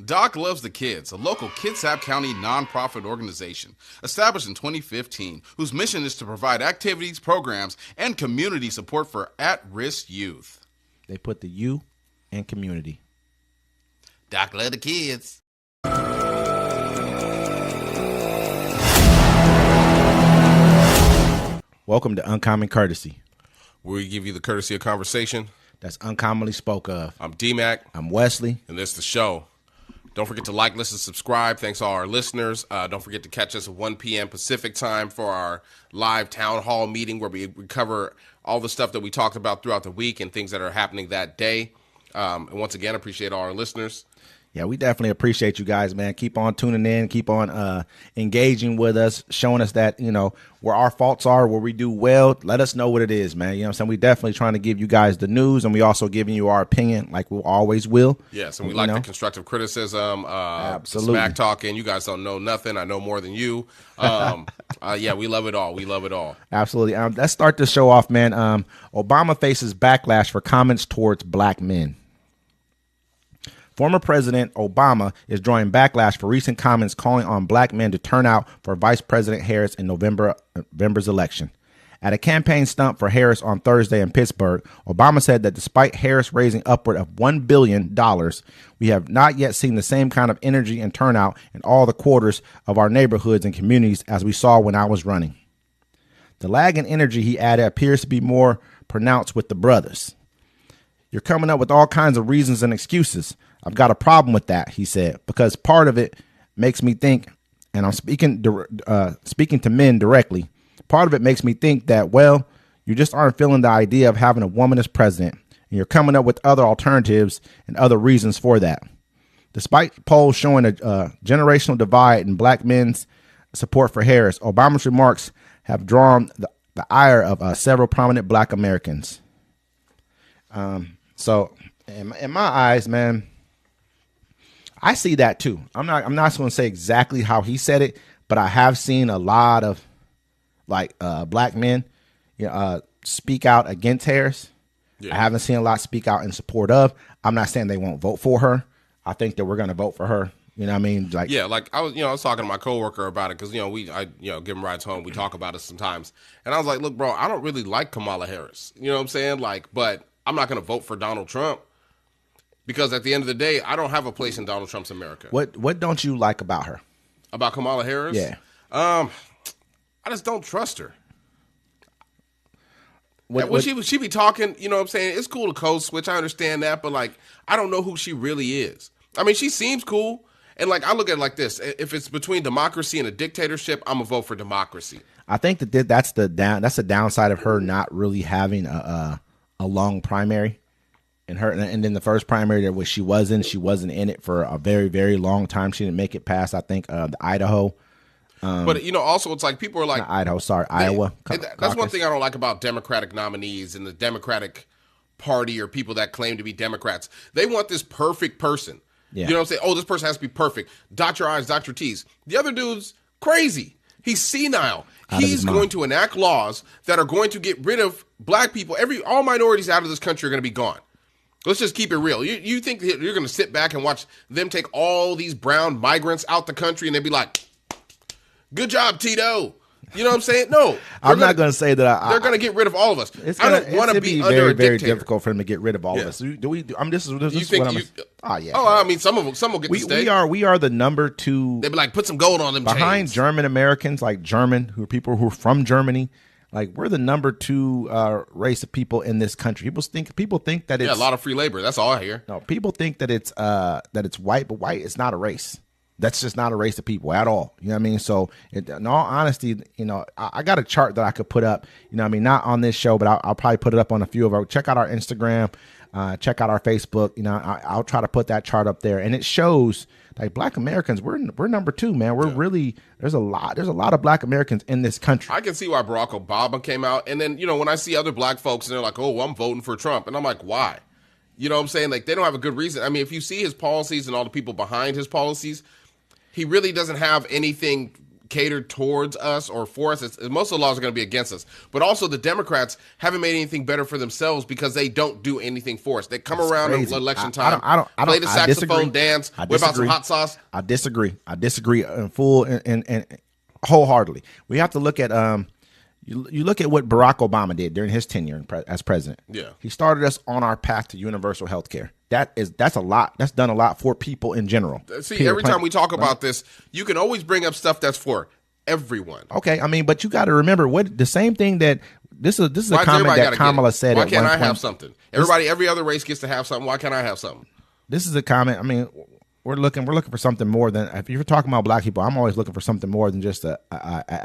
Doc Loves the Kids, a local Kitsap County nonprofit organization established in 2015 whose mission is to provide activities, programs, and community support for at-risk youth. They put the U in community. Doc Loves the Kids. Welcome to Uncommon Courtesy, where we give you the courtesy of conversation that's uncommonly spoke of. I'm D-Mac. I'm Wesley. And this is the show. Don't forget to like, listen, subscribe. Thanks to all our listeners. Don't forget to catch us at 1 p.m. Pacific time for our live town hall meeting where we cover all the stuff that we talked about throughout the week and things that are happening that day. And once again, appreciate all our listeners. Yeah, we definitely appreciate you guys, man. Keep on tuning in. Keep on engaging with us, showing us that, you know, where our faults are, where we do well. Let us know what it is, man. You know what I'm saying? We definitely trying to give you guys the news, and we also giving you our opinion like we always will. Yes, and we like the constructive criticism. Absolutely. Smack talking. You guys don't know nothing. I know more than you. Yeah, we love it all. We love it all. Absolutely. Let's start this show off, man. Obama faces backlash for comments towards black men. Former President Obama is drawing backlash for recent comments calling on black men to turn out for Vice President Harris in November's election. At a campaign stump for Harris on Thursday in Pittsburgh, Obama said that despite Harris raising upward of $1 billion, we have not yet seen the same kind of energy and turnout in all the quarters of our neighborhoods and communities as we saw when I was running. The lag in energy, he added, appears to be more pronounced with the brothers. You're coming up with all kinds of reasons and excuses. I've got a problem with that, he said, because part of it makes me think, and I'm speaking to men directly, part of it makes me think that, well, you just aren't feeling the idea of having a woman as president, and you're coming up with other alternatives and other reasons for that. Despite polls showing a generational divide in black men's support for Harris, Obama's remarks have drawn the ire of several prominent black Americans. So in my eyes, man, I see that too. I'm not going to say exactly how he said it, but I have seen a lot of black men, speak out against Harris. Yeah. I haven't seen a lot speak out in support of. I'm not saying they won't vote for her. I think that we're going to vote for her. You know what I mean? I was talking to my coworker about it because, I give him rides home. We talk about it sometimes. And I was like, look, bro, I don't really like Kamala Harris. You know what I'm saying? But I'm not going to vote for Donald Trump. Because at the end of the day, I don't have a place in Donald Trump's America. What don't you like about her? About Kamala Harris? Yeah. I just don't trust her. When she be talking, you know what I'm saying? It's cool to code switch. I understand that. But, I don't know who she really is. I mean, she seems cool. And, I look at it like this. If it's between democracy and a dictatorship, I'm going to vote for democracy. I think that's the downside of her not really having a long primary. And then the first primary that she wasn't in it for a very, very long time. She didn't make it past, I think, the Idaho. But, also it's like people are like. Not Idaho, sorry, Iowa. That's one thing I don't like about Democratic nominees and the Democratic Party or people that claim to be Democrats. They want this perfect person. Yeah. You know what I'm saying? Oh, this person has to be perfect. Dot your I's, dot your T's. The other dude's crazy. He's senile. He's going to enact laws that are going to get rid of black people. All minorities out of this country are going to be gone. Let's just keep it real. You think that you're going to sit back and watch them take all these brown migrants out the country and they'd be like, good job, Tito. You know what I'm saying? No. I'm not going to say that. They're going to get rid of all of us. I don't want to be under a very dictator. Difficult for them to get rid of all of us. This is what I'm. Oh, yeah. Oh, I mean, some will get to stay. We are the number 2. They'd be like, put some gold on them behind chains. German Americans, people who are from Germany. We're the number 2 race of people in this country. People think that it's a lot of free labor. That's all I hear. No, people think that it's white, but white is not a race. That's just not a race of people at all. You know what I mean? So in all honesty, I got a chart that I could put up, not on this show, but I'll probably put it up on a few of our, check out our Instagram, check out our Facebook. I'll try to put that chart up there, and it shows black Americans, we're number 2, man. We're really, there's a lot of black Americans in this country. I can see why Barack Obama came out. And then, when I see other black folks and they're like, oh, well, I'm voting for Trump. And I'm like, why? You know what I'm saying? They don't have a good reason. I mean, if you see his policies and all the people behind his policies, he really doesn't have anything catered towards us or for us. Most of the laws are going to be against us. But also the Democrats haven't made anything better for themselves because they don't do anything for us. They come around at election time, play the saxophone, dance, whip out some hot sauce. I disagree in full and wholeheartedly. We have to look at you look at what Barack Obama did during his tenure as president. Yeah. He started us on our path to universal health care. That's a lot. That's done a lot for people in general. See, every time we talk about this, you can always bring up stuff that's for everyone. Okay, I mean, but you got to remember the same thing that this is a comment that Kamala said. Why can't I have something? Every other race gets to have something. Why can't I have something? This is a comment. I mean, we're looking for something more than, if you're talking about black people, I'm always looking for something more than just a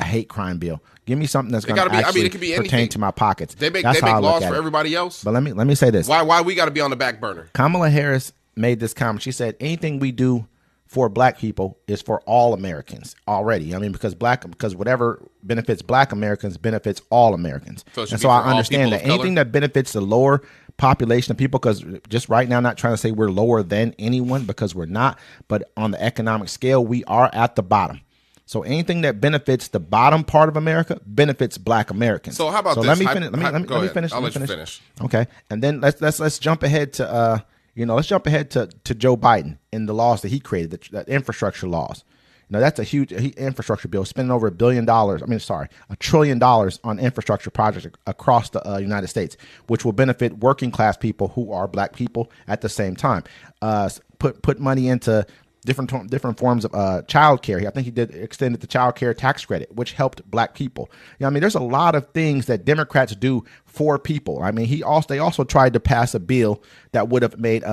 hate crime bill. Give me something that's going to actually pertain to my pockets. They make laws for everybody else. But let me say this. Why we got to be on the back burner? Kamala Harris made this comment. She said anything we do for black people is for all Americans already. I mean, because whatever benefits black Americans benefits all Americans. So I understand that anything that benefits the lower population of people, because just right now, I'm not trying to say we're lower than anyone because we're not, but on the economic scale, we are at the bottom. So anything that benefits the bottom part of America benefits black Americans. So how about this? Let me finish. I'll let you finish. Okay. And then let's jump ahead to to Joe Biden and the laws that he created, the infrastructure laws. Now that's a huge infrastructure bill, spending over $1 trillion on infrastructure projects across the United States, which will benefit working class people who are black people at the same time. Put money into different forms of child care. I think he did extended the child care tax credit, which helped black people. I mean, there's a lot of things that Democrats do for people. I mean, they also tried to pass a bill that would have made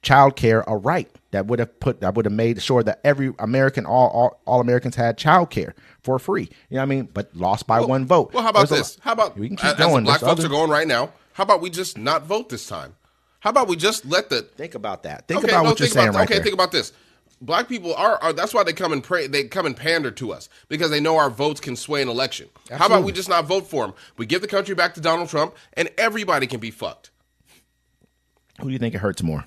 child care a right, that would have made sure that every American, all Americans had child care for free. You know what I mean? But lost by one vote. Well, how about this? How about we can keep going? Black folks are going right now. How about we just not vote this time? How about we just let think about that? Think about what you're saying right there. Okay, think about this. Black people are that's why they come and pray. They come and pander to us because they know our votes can sway an election. Absolutely. How about we just not vote for them? We give the country back to Donald Trump, and everybody can be fucked. Who do you think it hurts more?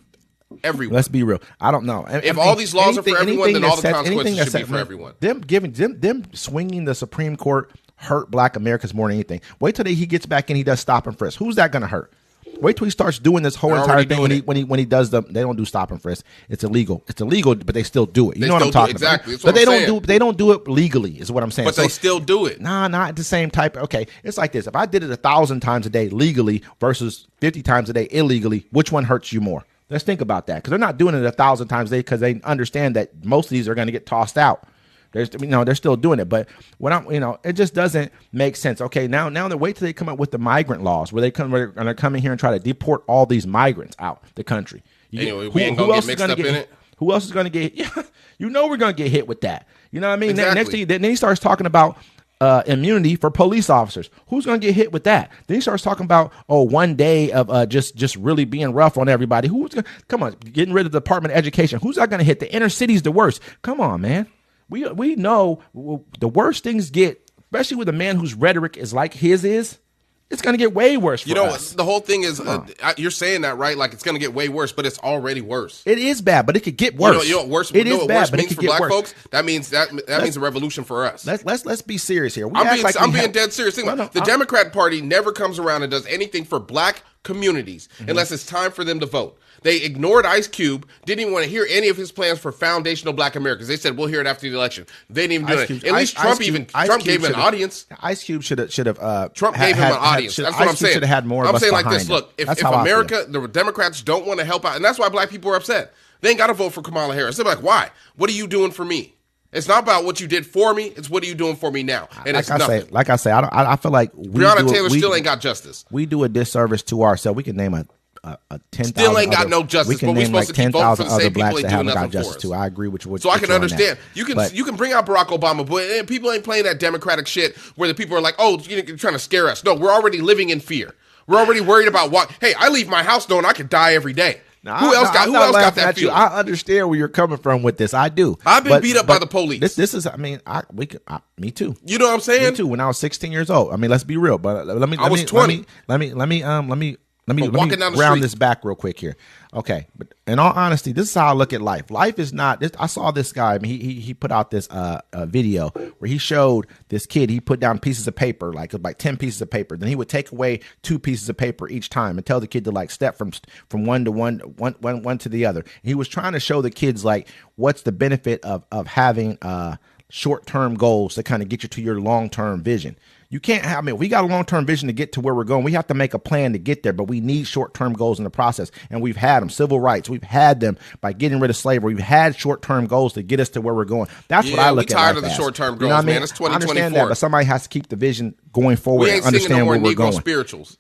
Everyone. Let's be real. I don't know. If all these laws are for everyone, then all the consequences should be for everyone. Them swinging the Supreme Court hurt black Americans more than anything. Wait till he gets back and he does stop and frisk. Who's that going to hurt? Wait till he starts doing this whole entire thing when he does them. They don't do stop and frisk. It's illegal. It's illegal, but they still do it. You know what I'm talking about? Exactly. But they don't do it legally, is what I'm saying. But they still do it. Nah, not the same type. Okay, it's like this. If I did it 1,000 times a day legally versus 50 times a day illegally, which one hurts you more? Let's think about that, because they're not doing it 1,000 times a day because they understand that most of these are going to get tossed out. They're still doing it, but it just doesn't make sense. Okay, now they wait till they come up with the migrant laws where they're coming here and try to deport all these migrants out the country. We ain't gonna get mixed up in it. Who else is going to get? Yeah, we're going to get hit with that. You know what I mean? Exactly. Next thing, then he starts talking about immunity for police officers. Who's going to get hit with that? Then he starts talking about 1 day of just really being rough on everybody. Who's going? Come on, getting rid of the Department of Education. Who's that going to hit? The inner city's the worst. Come on, man. We know the worse things get, especially with a man whose rhetoric is like his is. It's going to get way worse for us. The whole thing is, you're saying that, right? Like, it's going to get way worse, but it's already worse. It is bad, but it could get worse. You know what worse, it is bad, worse but means it could for get black worse. folks? That means a revolution for us. Let's be serious here. I'm being dead serious. The Democrat Party never comes around and does anything for black communities unless it's time for them to vote. They ignored Ice Cube, didn't even want to hear any of his plans for foundational black Americans. They said, we'll hear it after the election. They didn't even do it. At least Trump gave him an audience. Ice Cube should have. Trump gave him an audience. That's what I'm saying. Should have had more. I'm saying like this. Him. Look, if America, the Democrats don't want to help out, and that's why black people are upset. They ain't got to vote for Kamala Harris. They're like, why? What are you doing for me? It's not about what you did for me. It's what are you doing for me now? And it's nothing. Like I say, I feel like Breonna Taylor still ain't got justice. We do a disservice to ourselves. We can name a 10,000 still ain't got no justice. We can name like 10,000 other blacks that haven't got justice too. I agree with you. So I can understand. You can bring out Barack Obama, but people ain't playing that Democratic shit where the people are like, oh, you're trying to scare us. No, we're already living in fear. We're already worried about what. Hey, I leave my house knowing I could die every day. Now, who else got that feeling? I understand where you're coming from with this. I do. I've been beat up by the police. This is. I mean, me too. You know what I'm saying? Me too. When I was 16 years old. I mean, let's be real. But I was 20. Let me let me ground this back real quick here. Okay, but in all honesty, this is how I look at life. Life is not. I saw this guy. I mean, he put out this video where he showed this kid. He put down pieces of paper, like 10 pieces of paper. Then he would take away 2 pieces of paper each time and tell the kid to like step from one to the other. He was trying to show the kids like what's the benefit of having short-term goals to kind of get you to your long-term vision. You can't have, we got a long-term vision to get to where we're going. We have to make a plan to get there, but we need short-term goals in the process. And we've had them. Civil rights, we've had them by getting rid of slavery. We've had short-term goals to get us to where we're going. That's what I look at. We're tired of the short-term goals, man. It's 2024. I understand that, but somebody has to keep the vision going forward and understand where we're going. Spirituals.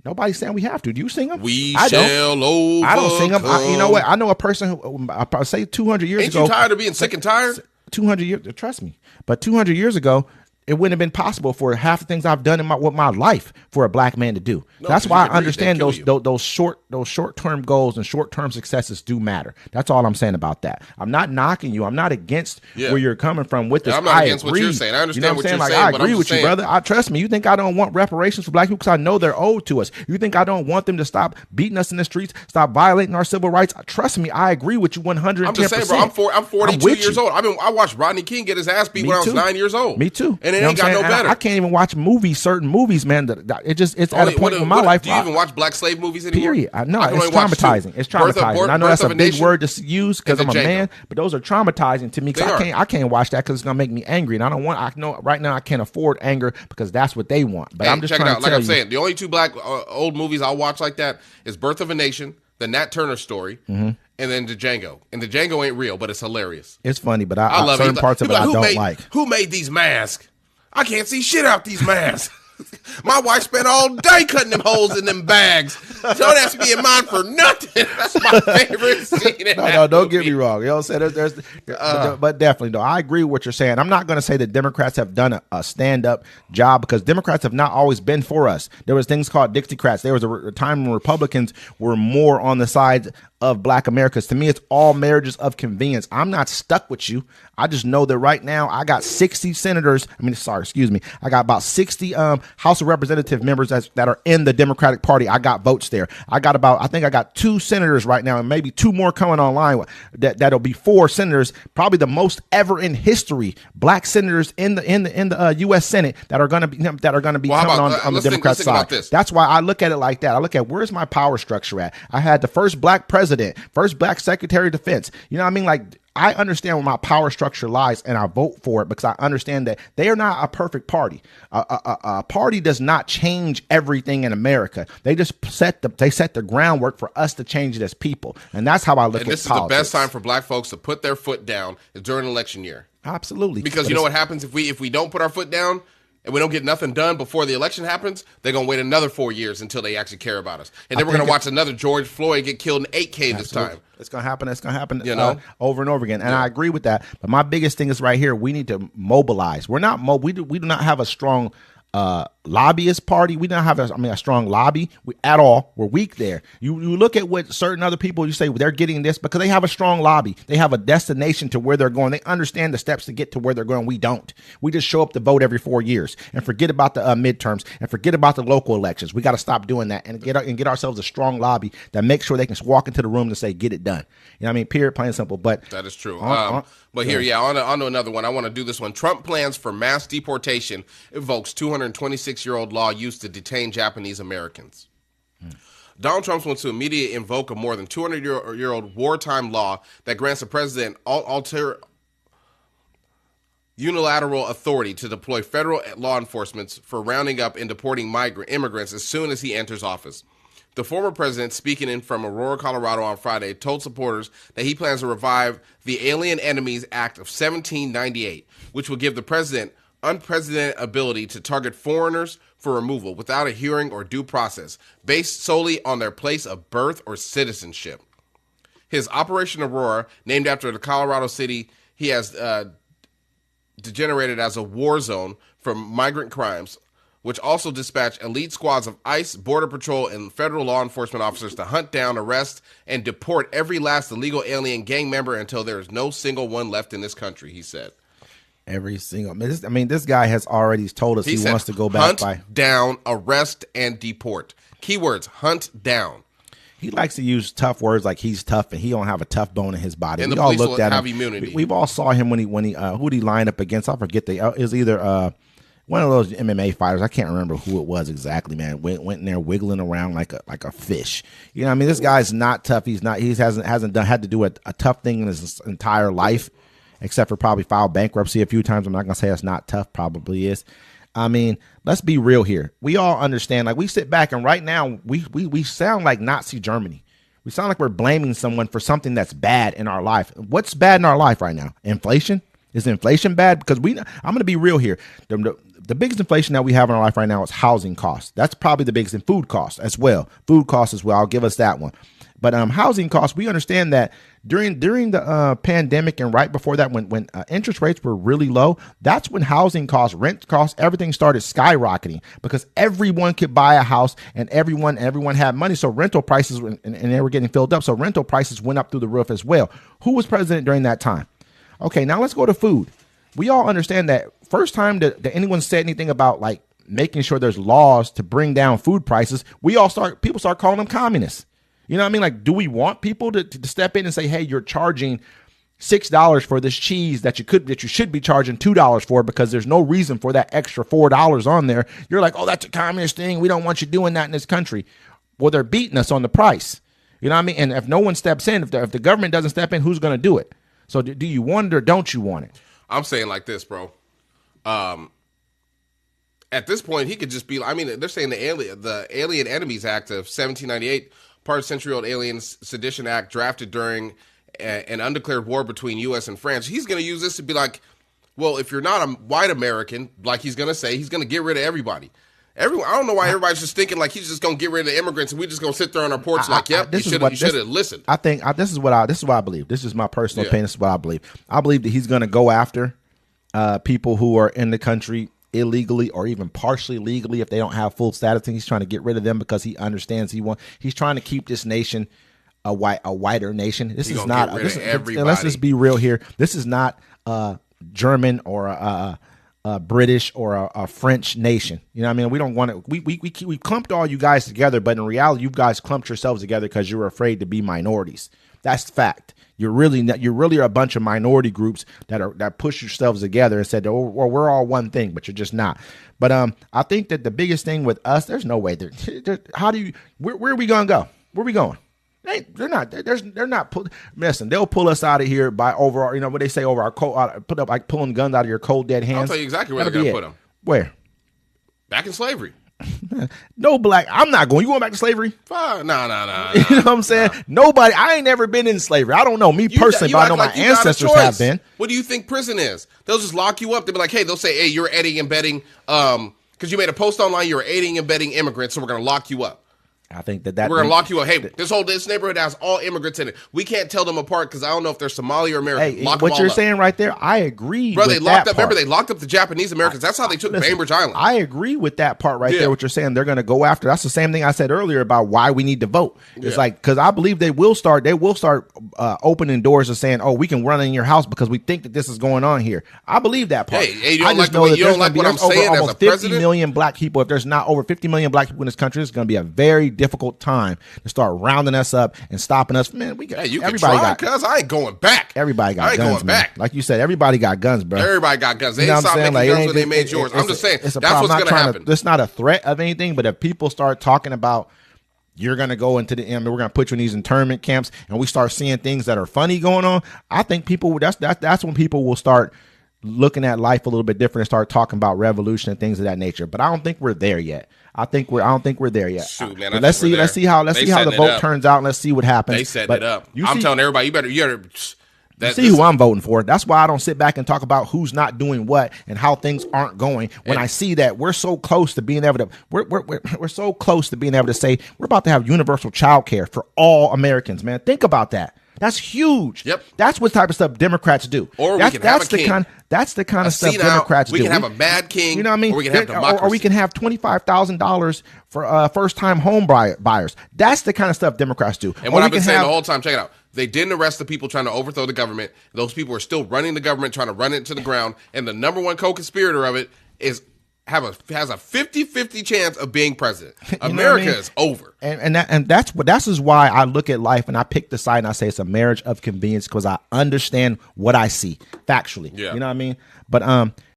Nobody's saying we have to. Do you sing them? I don't sing them. You know what? I know a person who, I say 200 years ago. Ain't you tired of being sick and tired? 200 years, trust me. But 200 years ago, it wouldn't have been possible for half the things I've done with my life for a black man to do. No, that's why I understand those short-term goals and short-term successes do matter. That's all I'm saying about that. I'm not knocking you. I'm not against where you're coming from with this. I'm not against what you're saying. I understand what you're saying. I agree with you, brother. Trust me. You think I don't want reparations for black people because I know they're owed to us. You think I don't want them to stop beating us in the streets, stop violating our civil rights? Trust me. I agree with you 110%. I'm just saying, bro. I'm 42 years old. I watched Rodney King get his ass beat when I was 9 years old. Me too. And it ain't got no better. I can't even watch certain movies, man. It's at a point in my life. Do you even watch black slave movies anymore? Period. No, it's traumatizing. It's traumatizing. I know that's a big word to use because I'm a man, but those are traumatizing to me because I can't watch that because it's gonna make me angry, and I don't want. I know right now I can't afford anger because that's what they want. But I'm just trying to tell you. Like I'm saying, the only 2 black old movies I'll watch like that is Birth of a Nation, the Nat Turner story, and then the Django. And the Django ain't real, but it's hilarious. It's funny, but I love certain parts of it I don't like. Who made these masks? I can't see shit out these masks. My wife spent all day cutting them holes in them bags. Don't ask me in mine for nothing. That's my favorite scene. No, don't get me wrong. You know what I'm saying? But definitely, though, I agree with what you're saying. I'm not going to say that Democrats have done a stand-up job because Democrats have not always been for us. There was things called Dixiecrats. There was a time when Republicans were more on the side of black Americans. To me, it's all marriages of convenience. I'm not stuck with you. I just know that right now I got 60 senators. I got about 60 House of Representative members that are in the Democratic Party. I got votes there. I think I got 2 senators right now and maybe 2 more coming online. That'll be 4 senators, probably the most ever in history, black senators in the U.S. Senate that are going to be coming on the Democrat side. That's why I look at it like that. I look at where's my power structure at. I had the first black president, first black secretary of defense. You know what I mean? Like, I understand where my power structure lies, and I vote for it because I understand that they are not a perfect party. A party does not change everything in America. They just set the groundwork for us to change it as people, and that's how I look at politics. And this is the best time for black folks to put their foot down is during election year. Absolutely, because you know what happens if we don't put our foot down and we don't get nothing done before the election happens, they're going to wait another 4 years until they actually care about us. And then we're going to watch another George Floyd get killed in 8K this time. It's going to happen. It's going to happen over and over again. And I agree with that. But my biggest thing is right here. We need to mobilize. We do not have a strong lobbyist party. We don't have a strong lobby at all. We're weak there. You look at what certain other people, you say they're getting this because they have a strong lobby. They have a destination to where they're going. They understand the steps to get to where they're going. We don't. We just show up to vote every 4 years and forget about the midterms and forget about the local elections. We got to stop doing that and get ourselves a strong lobby that makes sure they can walk into the room and say, get it done. You know what I mean? Period, plain and simple. But that is true. On to another one. I want to do this one. Trump plans for mass deportation evokes 226-year-old law used to detain Japanese Americans. Donald Trump wants to immediately invoke a more than 200-year-old wartime law that grants the president unilateral authority to deploy federal law enforcement for rounding up and deporting immigrants as soon as he enters office. The former president, speaking in from Aurora, Colorado on Friday, told supporters that he plans to revive the Alien Enemies Act of 1798, which will give the president unprecedented ability to target foreigners for removal without a hearing or due process, based solely on their place of birth or citizenship. His Operation Aurora, named after the Colorado city he has degenerated as a war zone for migrant crimes, which also dispatched elite squads of ICE, Border Patrol, and federal law enforcement officers to hunt down, arrest, and deport every last illegal alien gang member until there is no single one left in this country, he said. Every single. This guy has already told us he said, wants to go back hunt down, arrest, and deport. Keywords: hunt down. He likes to use tough words like he's tough and he don't have a tough bone in his body. And we the all police looked will at have him. immunity. We've all saw him when he who did he line up against? I forget it was either one of those MMA fighters. I can't remember who it was exactly. Man, went in there wiggling around like a fish. You know, what I mean, this guy's not tough. He hasn't had to do a tough thing in his entire life, except for probably file bankruptcy a few times. I'm not gonna say that's not tough. Probably is. I mean, let's be real here. We all understand. Like we sit back and right now we sound like Nazi Germany. We sound like we're blaming someone for something that's bad in our life. What's bad in our life right now? Inflation? Is inflation bad? Because I'm going to be real here. The biggest inflation that we have in our life right now is housing costs. That's probably the biggest, and food costs as well. Food costs as well. I'll give us that one. But housing costs, we understand that during the pandemic and right before that, when interest rates were really low, that's when housing costs, rent costs, everything started skyrocketing because everyone could buy a house and everyone had money. So rental prices and they were getting filled up. So rental prices went up through the roof as well. Who was president during that time? Okay, now let's go to food. We all understand that first time that anyone said anything about like making sure there's laws to bring down food prices, people start calling them communists. You know what I mean? Like, do we want people to step in and say, hey, you're charging $6 for this cheese that you should be charging $2 for because there's no reason for that extra $4 on there. You're like, oh, that's a communist thing. We don't want you doing that in this country. Well, they're beating us on the price. You know what I mean? And if no one steps in, if the government doesn't step in, who's going to do it? So do you want it or don't you want it? I'm saying like this, bro. At this point, he could just be. I mean, they're saying the Alien Enemies Act of 1798, part of century-old Alien Sedition Act, drafted during an undeclared war between U.S. and France. He's going to use this to be like, well, if you're not a white American, like he's going to say, he's going to get rid of everybody. I don't know why everybody's just thinking like he's just going to get rid of the immigrants and we're just going to sit there on our porch yep, you should have listened. I think this is what I believe. This is my personal opinion. This is what I believe. I believe that he's going to go after people who are in the country illegally or even partially legally if they don't have full status. And he's trying to get rid of them because he understands he's trying to keep this nation a whiter nation. This is not. Let's just be real here. This is not German or a British or a French nation. You know what I mean? We don't want to. We clumped all you guys together, but in reality, you guys clumped yourselves together because you were afraid to be minorities. That's the fact. You really are a bunch of minority groups that push yourselves together and said, oh, well, we're all one thing, but you're just not. But I think that the biggest thing with us, there's no way. Where are we gonna go? Where are we going? They're not. Listen, they'll pull us out of here by over. You know what they say over our cold. Put up like pulling guns out of your cold dead hands. I'll tell you exactly where they're gonna put them. Where? Back in slavery. No black. I'm not going. You going back to slavery? No. You know what I'm saying? Nobody. I ain't never been in slavery. I don't know me personally, but I know my ancestors have been. What do you think prison is? They'll just lock you up. They'll be like, hey, they'll say, hey, you're aiding and abetting. Because you made a post online, you're aiding and abetting immigrants, so we're gonna lock you up. I think that we're gonna lock you up. Hey, this neighborhood has all immigrants in it. We can't tell them apart because I don't know if they're Somali or American. Hey, what you're saying right there, I agree. Bro, they locked up. Remember, they locked up the Japanese Americans. That's how they took Bainbridge Island. I agree with that part right there. What you're saying, they're gonna go after. That's the same thing I said earlier about why we need to vote. It's like because I believe they will start opening doors and saying, oh, we can run in your house because we think that this is going on here. I believe that part. Hey, you don't like what I'm saying as a president? 50 million black people. If there's not over 50 million black people in this country, it's going to be a very difficult time to start rounding us up and stopping us. Man, we got everybody got. Cause I ain't going back. Everybody got guns, man. Like you said, everybody got guns, bro. Everybody got guns. They ain't stopped making guns when they made yours. I'm just saying that's what's going to happen. It's not a threat of anything, but if people start talking about you're going to go into we're going to put you in these internment camps, and we start seeing things that are funny going on, I think people that's when people will start looking at life a little bit different and start talking about revolution and things of that nature. But I don't think we're there yet. I don't think we're there yet. Shoot, man, let's see how the vote turns out and let's see what happens. They set it up. I'm telling everybody, you better see who I'm voting for. That's why I don't sit back and talk about who's not doing what and how things aren't going. When I see that we're so close to being able to, we're so close to being able to say we're about to have universal child care for all Americans. Man, think about that. That's huge. Yep. That's what type of stuff Democrats do. Or we can have a king. That's the kind of stuff Democrats do. We can have a mad king. You know what I mean? Or we can have democracy. Or we can have $25,000 for first-time home buyers. That's the kind of stuff Democrats do. And what I've been saying the whole time, check it out. They didn't arrest the people trying to overthrow the government. Those people are still running the government, trying to run it to the ground. And the number one co-conspirator of it has a 50-50 chance of being president. America is over. And that's is why I look at life and I pick the side and I say it's a marriage of convenience because I understand what I see factually. Yeah. You know what I mean? But